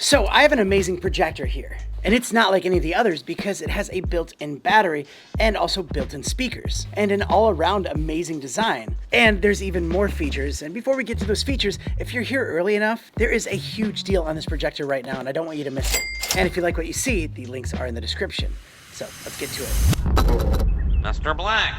So I have an amazing projector here, and it's not like any of the others because it has a built-in battery and also built-in speakers and an all-around amazing design. And there's even more features. And before we get to those features, if you're here early enough, there is a huge deal on this projector right now, and I don't want you to miss it. And if you like what you see, the links are in the description. So let's get to it. Mr. Black.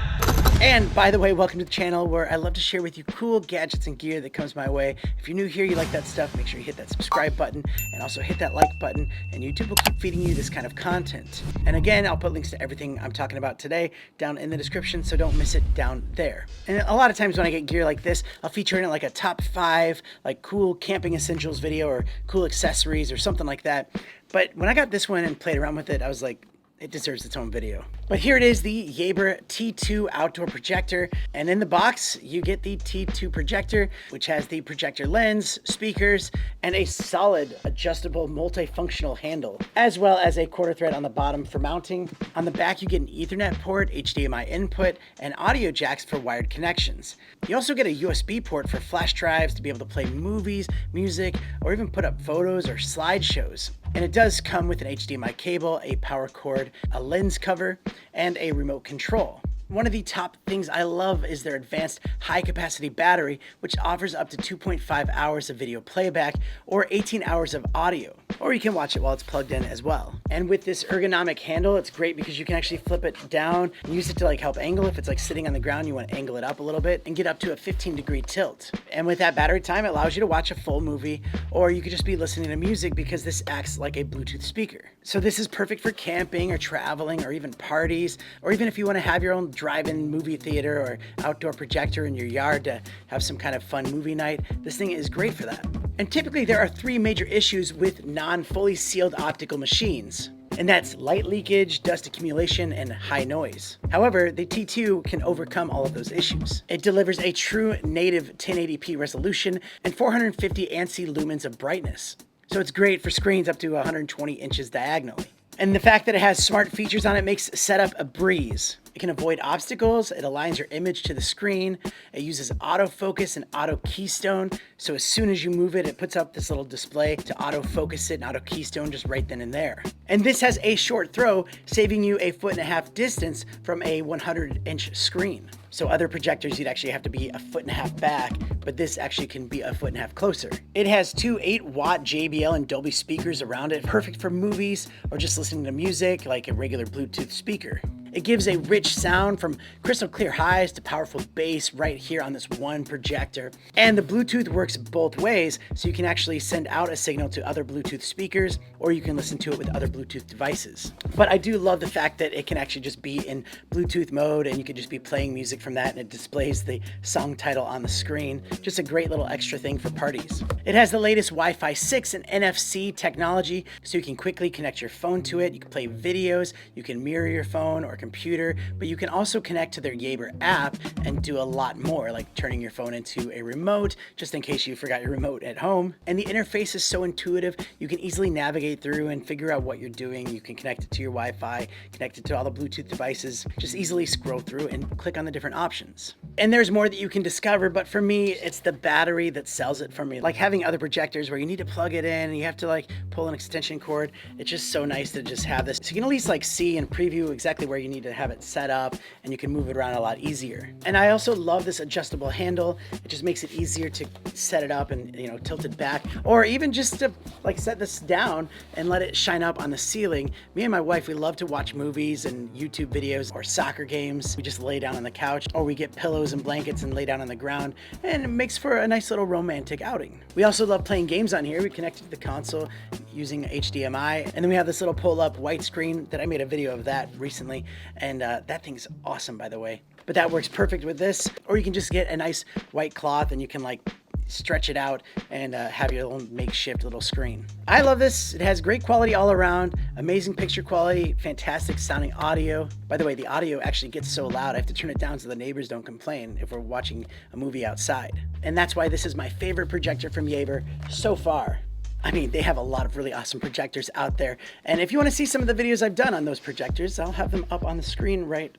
And by the way, welcome to the channel where I love to share with you cool gadgets and gear that comes my way. If you're new here, you like that stuff, make sure you hit that subscribe button and also hit that like button, and YouTube will keep feeding you this kind of content. And again, I'll put links to everything I'm talking about today down in the description, so don't miss it down there. And a lot of times when I get gear like this, I'll feature in it like a top 5 like cool camping essentials video or cool accessories or something like that. But when I got this one and played around with it, I was like, it deserves its own video. But here it is, the Yaber T2 outdoor projector. And in the box, you get the T2 projector, which has the projector lens, speakers, and a solid adjustable multifunctional handle, as well as a quarter thread on the bottom for mounting. On the back, you get an Ethernet port, HDMI input, and audio jacks for wired connections. You also get a USB port for flash drives to be able to play movies, music, or even put up photos or slideshows. And it does come with an HDMI cable, a power cord, a lens cover, and a remote control. One of the top things I love is their advanced high capacity battery, which offers up to 2.5 hours of video playback or 18 hours of audio, or you can watch it while it's plugged in as well. And with this ergonomic handle, it's great because you can actually flip it down and use it to like help angle. If it's like sitting on the ground, you want to angle it up a little bit and get up to a 15-degree tilt. And with that battery time, it allows you to watch a full movie, or you could just be listening to music because this acts like a Bluetooth speaker. So this is perfect for camping or traveling or even parties, or even if you want to have your own drive-in movie theater or outdoor projector in your yard to have some kind of fun movie night. This thing is great for that. And typically there are 3 major issues with non-fully sealed optical machines, and that's light leakage, dust accumulation, and high noise. However, the T2 can overcome all of those issues. It delivers a true native 1080p resolution and 450 ANSI lumens of brightness. So it's great for screens up to 120 inches diagonally. And the fact that it has smart features on it makes setup a breeze. It can avoid obstacles, it aligns your image to the screen, it uses autofocus and auto keystone, so as soon as you move it, it puts up this little display to autofocus it and auto keystone just right then and there. And this has a short throw, saving you a 1.5 foot distance from a 100-inch screen. So other projectors, you'd actually have to be a 1.5 foot back, but this actually can be a 1.5 foot closer. It has 2 8-watt JBL and Dolby speakers around it, perfect for movies or just listening to music like a regular Bluetooth speaker. It gives a rich sound from crystal clear highs to powerful bass right here on this one projector. And the Bluetooth works both ways, so you can actually send out a signal to other Bluetooth speakers, or you can listen to it with other Bluetooth devices. But I do love the fact that it can actually just be in Bluetooth mode, and you could just be playing music from that, and it displays the song title on the screen. Just a great little extra thing for parties. It has the latest Wi-Fi 6 and NFC technology, so you can quickly connect your phone to it. You can play videos, you can mirror your phone or computer, but you can also connect to their Yaber app and do a lot more, like turning your phone into a remote, just in case you forgot your remote at home. And the interface is so intuitive, you can easily navigate through and figure out what you're doing. You can connect it to your Wi-Fi, connect it to all the Bluetooth devices, just easily scroll through and click on the different options. And there's more that you can discover, but for me, it's the battery that sells it for me. Like having other projectors where you need to plug it in and you have to like pull an extension cord, it's just so nice to just have this. So you can at least like see and preview exactly where you need to have it set up, and you can move it around a lot easier. And I also love this adjustable handle. It just makes it easier to set it up and, you know, tilt it back, or even just to like set this down and let it shine up on the ceiling. Me and my wife, we love to watch movies and YouTube videos or soccer games. We just lay down on the couch, or we get pillows and blankets and lay down on the ground, and it makes for a nice little romantic outing. We also love playing games on here. We connect it to the console using HDMI, and then we have this little pull-up white screen that I made a video of that recently, and that thing's awesome, by the way. But that works perfect with this, or you can just get a nice white cloth and you can like stretch it out and have your own makeshift little screen. I love this. It has great quality all around, amazing picture quality, fantastic sounding audio. By the way, the audio actually gets so loud I have to turn it down so the neighbors don't complain if we're watching a movie outside. And that's why this is my favorite projector from Yaber so far. I mean, they have a lot of really awesome projectors out there. And if you want to see some of the videos I've done on those projectors, I'll have them up on the screen right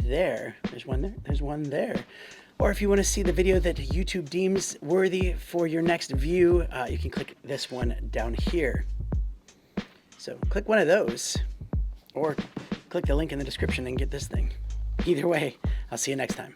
there. There's one there. There's one there. Or if you want to see the video that YouTube deems worthy for your next view, you can click this one down here. So click one of those, or click the link in the description and get this thing. Either way, I'll see you next time.